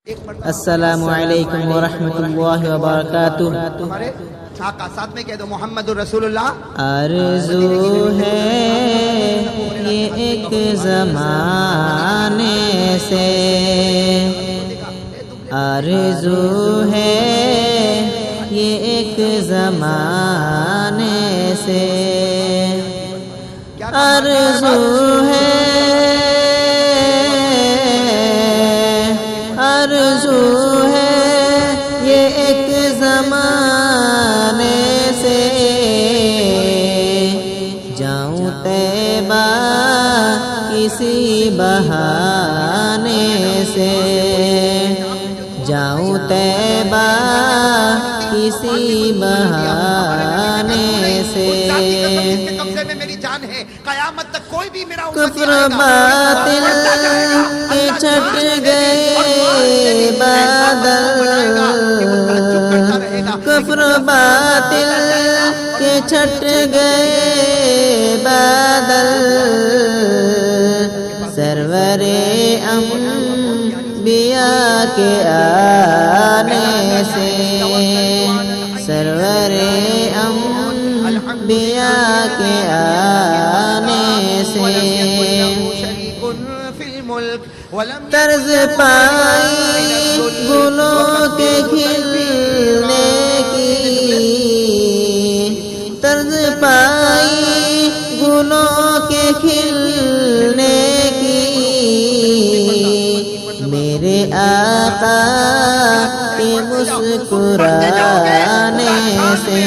السلام علیکم ورحمۃ اللہ وبرکاتہ۔ ہمارے آقا ساتھ میں کہہ دو محمد الرسول اللہ۔ آرزو ہے یہ ایک زمانے سے، آرزو ہے یہ ایک زمانے سے، آرزو ہے آرزو ہے یہ ایک زمانے سے، جاؤں طیبہ کسی بہانے سے، جاؤں طیبہ کسی بہانے سے۔ میری جان ہے قیامت تک کوئی بھی میرا کفر باطل کے چھٹ گئے بادل، کفر باطل کے چھٹ گئے بادل، سرور انبیاء کے آنے سے، سرور انبیاء کے آنے سے، طرز پائی گلوں کے کھلنے کی، طرز پائی گلوں کے کھلنے کی، میرے آقا کے مسکرانے سے،